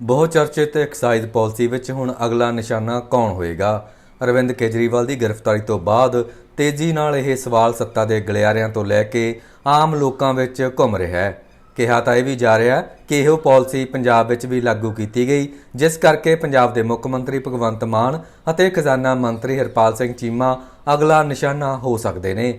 बहुचर्चित excise policy विच हुण अगला निशाना कौन होएगा। अरविंद केजरीवाल की गिरफ्तारी तो बाद तेजी नाल यह सवाल सत्ता के गलियारिਆਂ तो लैके आम लोगों विच घुम रहा है। कहा तो यह भी जा रहा है कि यह पॉलिसी पंजाब विच भी लागू की गई, जिस करके पंजाब के मुख्य मंत्री भगवंत मान अते खजाना मंत्री हरपाल सिंह चीमा अगला निशाना हो सकते हैं।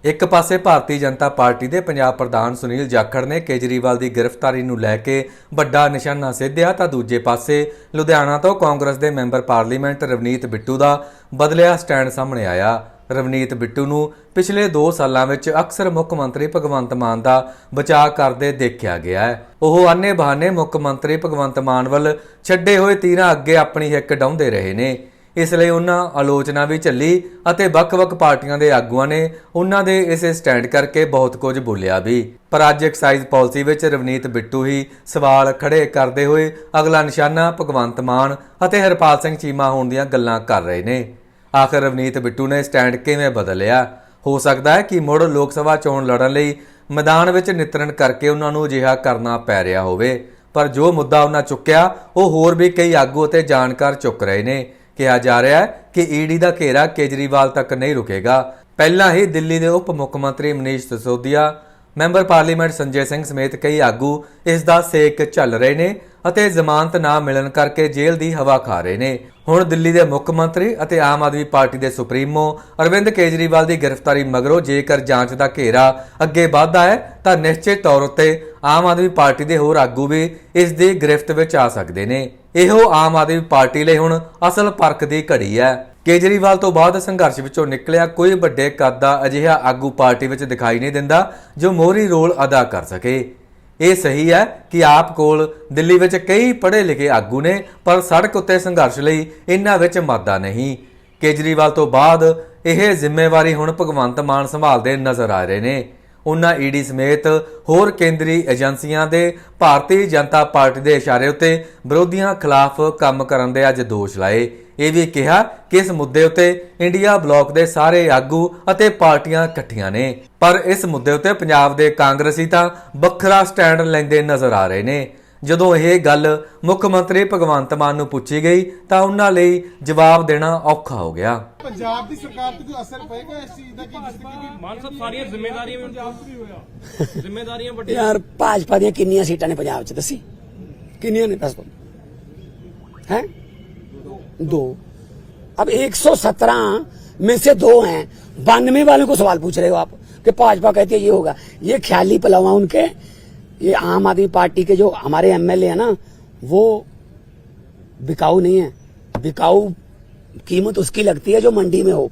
एक पासे भारतीय जनता पार्टी के पंजाब प्रधान सुनील जाखड़ ने केजरीवाल की गिरफ्तारी नूं लैके वड्डा निशाना सेधिया, तां दूजे पासे लुधियाना तो कांग्रेस के मैंबर पार्लीमेंट रवनीत बिट्टू का बदलिया स्टैंड सामने आया। रवनीत बिट्टू नूं पिछले 2 सालों में अक्सर मुख्य मंत्री भगवंत मान का बचाव करते देखा गया है। वह आने बहाने मुख्य मंत्री भगवंत मान वल छड्डे हुए तीरां अगे अपनी हिक डाउंदे रहे ने। इसलिए उन्हां आलोचना भी झल्ली अते वख-वख पार्टियां दे आगूआं ने उन्हां दे इस स्टैंड करके बहुत कुछ बोलिया भी। पर अज एक्साइज पॉलिसी विच रवनीत बिट्टू ही सवाल खड़े करते हुए अगला निशाना भगवंत मान अते हरपाल सिंह चीमा होण दीआं गल्लां कर रहे ने। आखिर रवनीत बिट्टू ने स्टैंड किवें बदलिया? हो सकता है कि मुड़ लोक सभा चोण लड़न लई मैदान विच नितरण करके उन्हां नूं अजिहा करना पै रिहा होवे। पर जो मुद्दा उन्हां चुक्या वो होर भी कई आगू अते जाणकार चुक रहे ने। कहा जा रहा है कि ईडी का घेरा केजरीवाल तक नहीं रुकेगा। पहला ही दिल्ली के उप मुख्यमंत्री मनीष सिसोदिया, मैंबर पार्लीमेंट संजय सिंह समेत कई आगू इसका सेक झल रहे ने अते जमानत ना मिलन करके जेल की हवा खा रहे ने। हुण दिल्ली के मुख्यमंत्री अते आम आदमी पार्टी के सुप्रीमो अरविंद केजरीवाल की गिरफ्तारी मगरों जेकर जांच का घेरा अगे वधदा है तां निश्चित तौर उत्ते आम आदमी पार्टी के होर आगू भी इस दी गिरफ्त विच आ सकदे ने। इहो आम आदमी पार्टी लई हुण असल परख की घड़ी है। केजरीवाल तो बाद संघर्ष विचों निकलिया कोई वड्डे कद दा अजिहा आगू पार्टी विच दिखाई नहीं दिंदा जो मोहरी रोल अदा कर सके। ये सही है कि आप कोल दिल्ली विच कई पढ़े लिखे आगू ने, पर सड़क उत्ते संघर्ष लई इन्हां विच मादा नहीं। केजरीवाल तो बाद यह जिम्मेवारी हुण भगवंत मान संभालदे नज़र आ रहे ने। उन्हां ईडी समेत होर केंद्री एजेंसियां दे भारतीय जनता पार्टी के इशारे उत्ते विरोधियों खिलाफ काम करन दे अज दोष लाए। यह भी कहा कि इस मुद्दे उत्ते इंडिया ब्लॉक के सारे आगू अते पार्टियां इकट्ठियां ने, पर इस मुद्दे उत्ते पंजाब दे कांग्रेसी तां वखरा स्टैंड लैंदे नज़र आ रहे ने। जदों यह गल मुख्य मंत्री भगवंत मान नूं पुछी गई तां उन्हां लई जवाब देना औखा हो गया। पंजाब दी सरकार ते कोई असर पएगा इस चीज दा कि मान साहब सारियां जिम्मेदारियां पंजाब दी होया जिम्मेदारियां बड़ी यार भाजपा दी किन्नियां सीटां ने पंजाब च दसी किन्नियां ने दस हैं 2। अब 117 में से 2 हैं। 92 वालों को सवाल पूछ रहे हो आप कि भाजपा कहती है ये होगा। ये ख्याली पलावा उनके। ये आम आदमी पार्टी के जो हमारे एमएलए है ना, वो बिकाऊ नहीं है। बिकाऊ कीमत उसकी लगती है जो मंडी में हो।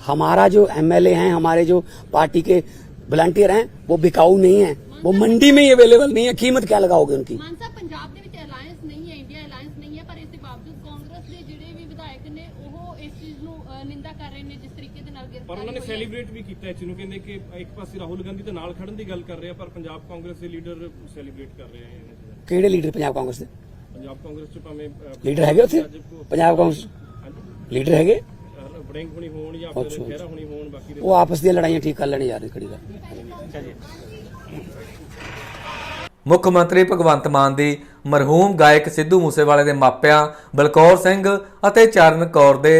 हमारा जो एमएलए हैं, हमारे जो पार्टी के वॉलंटियर हैं, वो बिकाऊ नहीं है, वो मंडी में अवेलेबल नहीं है। कीमत क्या लगाओगे उनकी? मान साहब पंजाब ਦੇ ਵਿੱਚ ਅਲਾਈਅੰਸ ਨਹੀਂ ਹੈ, ਇੰਡੀਆ ਅਲਾਈਅੰਸ ਨਹੀਂ ਹੈ, ਪਰ ਇਸ ਦੇ ਬਾਵਜੂਦ ਕਾਂਗਰਸ ਦੇ ਜਿਹੜੇ ਵੀ ਵਿਧਾਇਕ ਨੇ ਉਹ ਇਸ ਚੀਜ਼ ਨੂੰ ਨਿੰਦਾ ਕਰ ਰਹੇ ਨੇ ਜਿਸ ਤਰੀਕੇ ਦੇ ਨਾਲ ਪਰ ਉਹਨਾਂ ਨੇ ਸੈਲੀਬ੍ਰੇਟ ਵੀ ਕੀਤਾ ਇਸ ਨੂੰ। ਕਹਿੰਦੇ ਕਿ ਇੱਕ ਪਾਸੇ ਰਾਹੁਲ ਗਾਂਧੀ ਦੇ ਨਾਲ ਖੜਨ ਦੀ ਗੱਲ ਕਰ ਰਹੇ ਆ, ਪਰ ਪੰਜਾਬ ਕਾਂਗਰਸ ਦੇ ਲੀਡਰ ਸੈਲੀਬ੍ਰੇਟ ਕਰ ਰਹੇ ਆ। ਕਿਹੜੇ ਲੀਡਰ ਪੰਜਾਬ ਕਾਂਗਰਸ ਦੇ? ਪੰਜਾਬ ਕਾਂਗਰਸ ਚ ਭਾਵੇਂ ਲੀਡਰ ਹੈਗੇ ਉੱਥੇ ਪੰਜਾਬ ਕਾਂਗਰਸ ਲੀਡਰ ਹੈਗੇ ਬੜਿੰਗ ਹੁਣੀ ਹੋਣ ਜਾਂ ਫਿਰ ਖਹਿਰਾ ਹੁਣੀ ਹੋਣ, ਬਾਕੀ ਉਹ ਆਪਸ ਦੀਆਂ ਲੜਾਈਆਂ ਠੀਕ ਕਰ ਲੈਣੀ ਯਾਰ ਖੜੀ ਗੱਲ। मुख्य मंत्री भगवंत मान दी मरहूम गायक सिद्धू मूसेवाले के मापिया बलकौर सिंह अते चरण कौर दे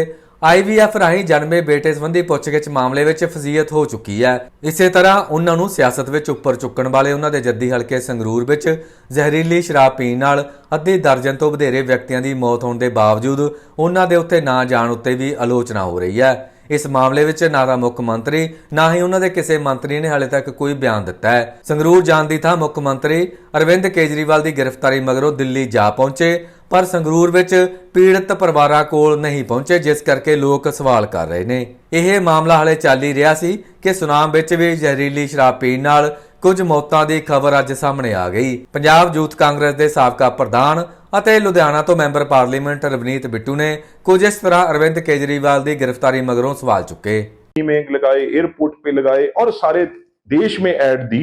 IVF राही जन्मे बेटे संबंधी पुछगिछ मामले विच फजीयत हो चुकी है। इसे तरह उन्हां नूं सियासत विच उपर चुकण वाले उन्हां दे जद्दी हलके संगरूर विच जहरीली शराब पीण नाल अद्धी दर्जन तो वधेरे व्यक्तियों की मौत होने के बावजूद उन्हां दे उत्ते ना जाण उत्ते भी आलोचना हो रही है। इस मामले विच ना दा मुख्य मंत्री ना ही उन्हां दे किसी मंत्री ने हाले तक कोई बयान दिता है। संगरूर जाण दी थां मुख्य मंत्री अरविंद केजरीवाल की गिरफ्तारी मगरों दिल्ली जा पहुंचे, पर संगरूर विच पीड़ित परिवारां कोल नहीं पहुंचे, जिस करके लोग सवाल कर रहे ने। यह मामला हाले चल ही रहा सी कि सुनाम विच भी जहरीली शराब पीण नाल कुछ मौतां दी खबर अज सामने आ गई। पंजाब यूथ कांग्रेस के साबका प्रधान ਅਤੇ ਲੁਧਿਆਣਾ ਤੋਂ ਮੈਂਬਰ ਪਾਰਲੀਮੈਂਟ ਰਵਨੀਤ ਬਿੱਟੂ ਨੇ कुछ इस तरह अरविंद केजरीवाल की गिरफ्तारी मगरों सवाल चुके। में लगाए, एयरपोर्ट पे लगाए और सारे देश में ऐड दी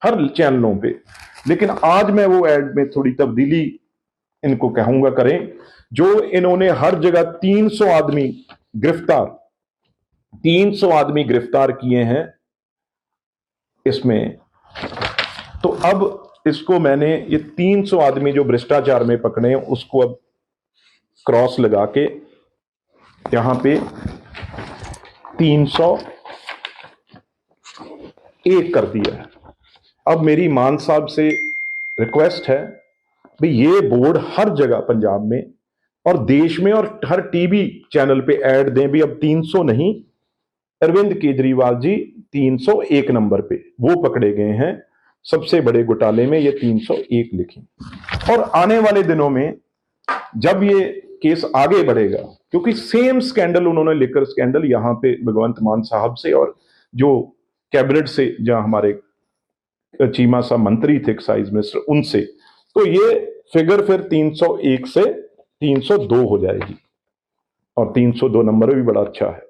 हर चैनलों पे। लेकिन आज मैं वो ऐड में थोड़ी तब्दीली इनको कहूंगा करें। जो इन्होंने हर जगह 300 आदमी गिरफ्तार किए हैं इसमें, तो अब इसको मैंने ये 300 आदमी जो भ्रष्टाचार में पकड़े हैं उसको अब क्रॉस लगा के यहां पे 301 कर दिया है। अब मेरी मान साहब से रिक्वेस्ट है भाई ये बोर्ड हर जगह पंजाब में और देश में और हर टीवी चैनल पे ऐड दें भी अब 300 नहीं, अरविंद केजरीवाल जी 301 नंबर पे वो पकड़े गए हैं, सबसे बड़े घोटाले में ये 301 लिखें। और आने वाले दिनों में जब ये केस आगे बढ़ेगा, क्योंकि सेम स्कैंडल उन्होंने लिकर स्कैंडल यहां पे भगवंत मान साहब से और जो कैबिनेट से जहां हमारे चीमा साहब मंत्री थे एक्साइज मिनिस्टर उनसे, तो ये फिगर फिर 301 से 302 हो जाएगी और 302 नंबर भी बड़ा अच्छा है।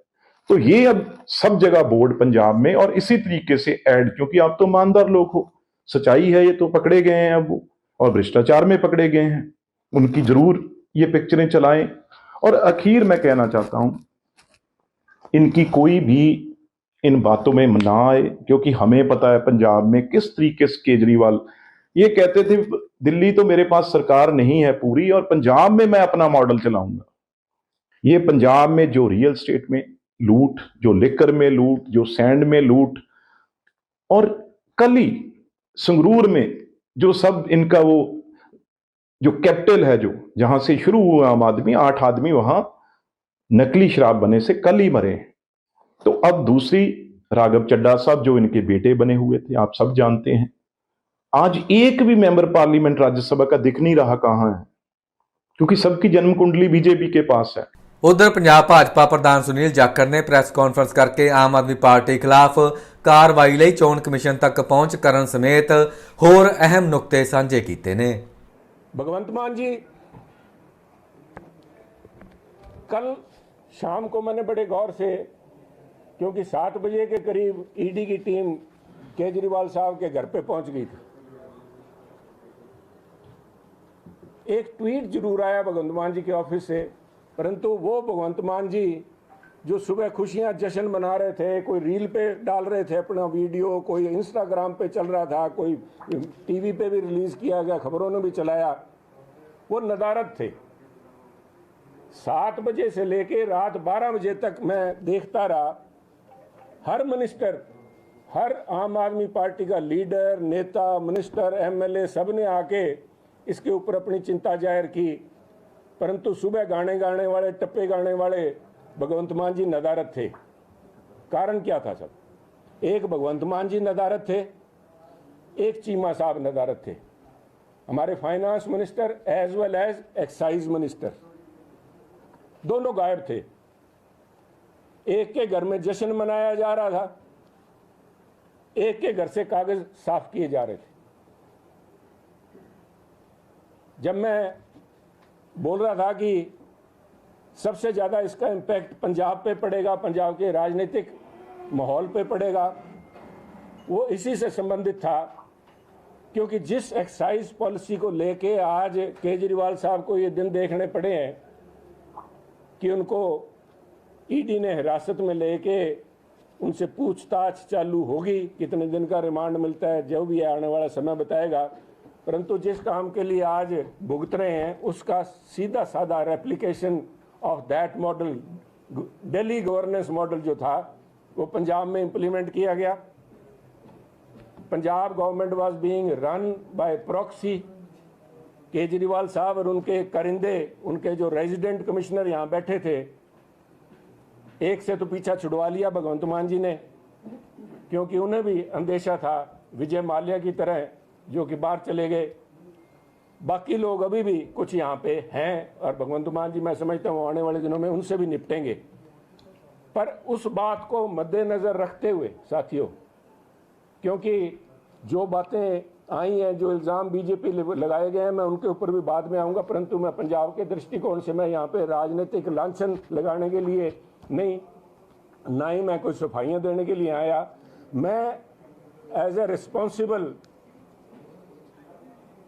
तो ये अब सब जगह बोर्ड पंजाब में और इसी तरीके से ऐड, क्योंकि आप तो ईमानदार लोग हो, सच्चाई है, ये तो पकड़े गए हैं अब वो और भ्रष्टाचार में पकड़े गए हैं, उनकी जरूर ये पिक्चरें चलाएं। और आखिर मैं कहना चाहता हूं इनकी कोई भी इन बातों में ना आए, क्योंकि हमें पता है पंजाब में किस तरीके से केजरीवाल ये कहते थे दिल्ली तो मेरे पास सरकार नहीं है पूरी और पंजाब में मैं अपना मॉडल चलाऊंगा। ये पंजाब में जो रियल स्टेट में लूट, जो लिकर में लूट, जो सैंड में लूट और कल ही संगरूर में जो सब इनका वो जो कैपिटल है, जो जहां से शुरू हुआ आम आदमी, 8 आदमी वहां नकली शराब बने से कल ही मरे। तो अब दूसरी राघव चड्ढा साहब जो इनके बेटे बने हुए थे, आप सब जानते हैं, आज एक भी मेंबर पार्लियामेंट राज्यसभा का दिख नहीं रहा कहां है, क्योंकि सबकी जन्म कुंडली बीजेपी के पास है। उधर पंजाब भाजपा प्रधान सुनील जाखड़ ने प्रेस कॉन्फ्रेंस करके आम आदमी पार्टी खिलाफ कार्रवाई ਲਈ चोण कमीशन तक पहुंच करन समेत होर अहम नुक्ते साझे कीते ने। भगवंत मान जी, कल शाम को मैंने बड़े गौर से, क्योंकि 7 बजे के करीब ईडी की टीम केजरीवाल साहब के घर पे पहुंच गई थी, एक ट्वीट जरूर आया भगवंत मान जी के ऑफिस से, परंतु वो भगवंत मान जी जो सुबह खुशियां जश्न मना रहे थे, कोई रील पे डाल रहे थे अपना वीडियो, कोई इंस्टाग्राम पे चल रहा था, कोई टीवी पे भी रिलीज किया गया, खबरों ने भी चलाया, वो नदारत थे। 7 बजे से लेके रात 12 बजे तक मैं देखता रहा, हर मिनिस्टर, हर आम आदमी पार्टी का लीडर, नेता, मिनिस्टर, एमएलए सब ने आके इसके ऊपर अपनी चिंता जाहिर की, परंतु सुबह गाने गाने वाले, टप्पे गाने वाले भगवंत मान जी नदारत थे। कारण क्या था सब? एक भगवंत मान जी नदारत थे, एक चीमा साहब नदारत थे, हमारे finance minister as well as excise minister, दोनों गायब थे। एक के घर में जश्न मनाया जा रहा था, एक के घर से कागज साफ किए जा रहे थे। जब मैं बोल रहा था कि सबसे ज़्यादा इसका इम्पैक्ट पंजाब पे पड़ेगा, पंजाब के राजनीतिक माहौल पे पड़ेगा, वो इसी से संबंधित था, क्योंकि जिस एक्साइज पॉलिसी को लेके आज केजरीवाल साहब को ये दिन देखने पड़े हैं कि उनको ईडी ने हिरासत में लेके उनसे पूछताछ चालू होगी, कितने दिन का रिमांड मिलता है जो भी आने वाला समय बताएगा, परंतु जिस काम के लिए आज भुगत रहे हैं उसका सीधा साधा replication of that model, Delhi governance model जो था वो पंजाब में इंप्लीमेंट किया गया। Punjab government was being run by proxy. Kejriwal साहब और उनके करिंदे, उनके जो रेजिडेंट कमिश्नर यहाँ बैठे थे, एक से तो पीछा छुड़वा लिया भगवंत मान जी ने, क्योंकि उन्हें भी अंदेशा था विजय माल्या की तरह जो कि बाहर चले गए। बाकी लोग अभी भी कुछ यहाँ पे हैं और भगवंत मान जी मैं समझता हूँ आने वाले दिनों में उनसे भी निपटेंगे। पर उस बात को मद्देनजर रखते हुए साथियों, क्योंकि जो बातें आई हैं, जो इल्ज़ाम बीजेपी लगाए गए हैं, मैं उनके ऊपर भी बाद में आऊँगा, परंतु मैं पंजाब के दृष्टिकोण से मैं यहाँ पे राजनीतिक लांछन लगाने के लिए नहीं, ना ही मैं कोई सफाइयाँ देने के लिए आया। मैं एज ए रिस्पॉन्सिबल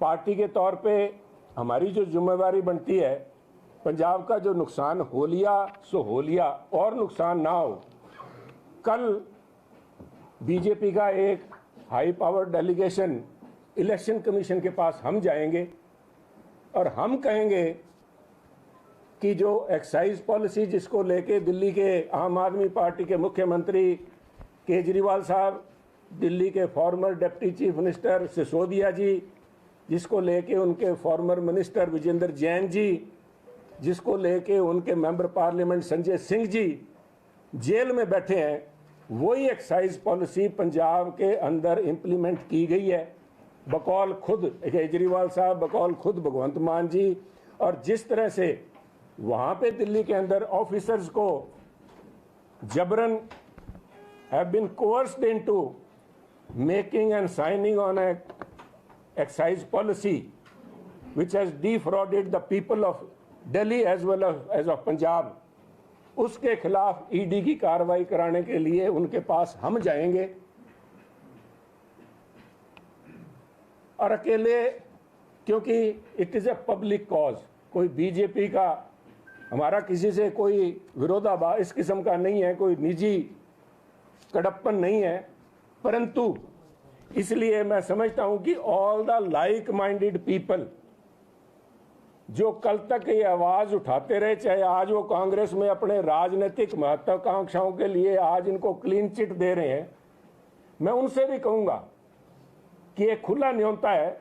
पार्टी के तौर पे हमारी जो जिम्मेवारी बनती है, पंजाब का जो नुकसान हो लिया सो हो लिया, और नुकसान ना हो। कल बीजेपी का एक high power delegation election commission के पास हम जाएंगे और हम कहेंगे कि जो एक्साइज पॉलिसी जिसको लेके दिल्ली के आम आदमी पार्टी के मुख्यमंत्री केजरीवाल साहब, दिल्ली के former deputy chief minister Sisodia ji, जिसको लेके उनके फॉर्मर मिनिस्टर विजेंद्र जैन जी, जिसको लेके उनके member parliament Sanjay Singh ji jail में बैठे हैं, वही एक्साइज पॉलिसी पंजाब के अंदर इंप्लीमेंट की गई है बकौल खुद केजरीवाल साहब, बकौल खुद भगवंत मान जी। और जिस तरह से वहाँ पे दिल्ली के अंदर ऑफिसर्स को जबरन have been coerced into making and signing on a excise policy which has defrauded the people of Delhi as well as of Punjab, उसके खिलाफ ईडी की कार्रवाई कराने के लिए उनके पास हम जाएंगे। और अकेले, क्योंकि it is a public cause, कोई बीजेपी का हमारा किसी से कोई विरोधाभास इस किस्म का नहीं है, कोई निजी कड़प्पन नहीं है, परंतु इसलिए मैं समझता हूं कि all the like minded people जो कल तक ये आवाज उठाते रहे, चाहे आज वो कांग्रेस में अपने राजनीतिक महत्वाकांक्षाओं के लिए आज इनको क्लीन चिट दे रहे हैं, मैं उनसे भी कहूंगा कि एक खुला न्योता है,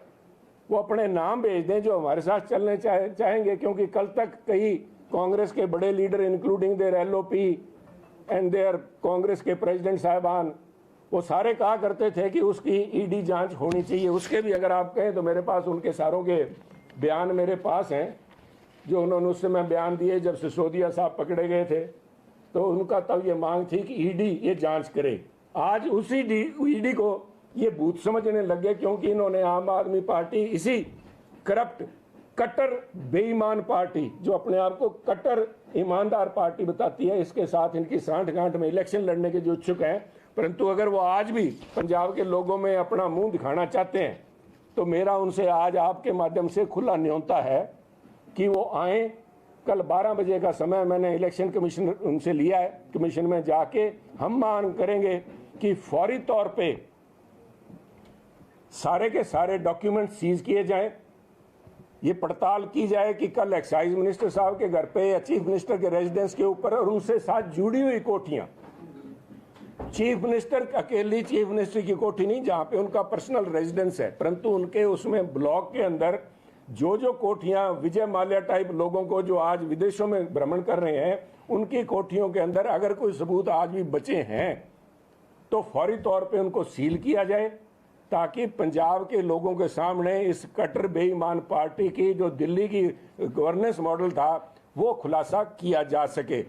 वो अपने नाम भेज दें जो हमारे साथ चलने चाहेंगे। क्योंकि कल तक कई कांग्रेस के बड़े leader including their LOP and their Congress के प्रेसिडेंट साहबान, वो सारे कहा करते थे कि उसकी ईडी जांच होनी चाहिए। उसके भी अगर आप कहें तो मेरे पास उनके सारों के बयान मेरे पास हैं, जो उन्होंने उस समय बयान दिए जब सिसोदिया साहब पकड़े गए थे, तो उनका तब ये मांग थी कि ईडी ये जांच करे। आज उसी ईडी को ये भूत समझने लग गए, क्योंकि इन्होंने आम आदमी पार्टी, इसी करप्ट कट्टर बेईमान पार्टी जो अपने आप को कट्टर ईमानदार पार्टी बताती है, इसके साथ इनकी सांठ गांठ में इलेक्शन लड़ने के जो इच्छुक हैं, परंतु अगर वो आज भी पंजाब के लोगों में अपना मुंह दिखाना चाहते हैं तो मेरा उनसे आज आपके माध्यम से खुला न्योता है कि वो आए। कल 12 बजे का समय मैंने इलेक्शन कमीशन उनसे लिया है, कमीशन में जाके हम मांग करेंगे कि फौरी तौर पे सारे के सारे डॉक्यूमेंट सीज किए जाएं, ये पड़ताल की जाए कि कल एक्साइज मिनिस्टर साहब के घर पे या चीफ मिनिस्टर के रेजिडेंस के ऊपर और उनसे साथ जुड़ी हुई कोठियां, चीफ मिनिस्टर अकेली चीफ मिनिस्टर की कोठी नहीं जहां पे उनका पर्सनल रेजिडेंस है, परंतु उनके उसमें ब्लॉक के अंदर जो कोठियां विजय माल्या टाइप लोगों को जो आज विदेशों में भ्रमण कर रहे हैं, उनकी कोठियों के अंदर अगर कोई सबूत आज भी बचे हैं तो फौरी तौर पे उनको सील किया जाए, ताकि पंजाब के लोगों के सामने इस कट्टर बेईमान पार्टी की जो दिल्ली की गवर्नेंस मॉडल था वो खुलासा किया जा सके।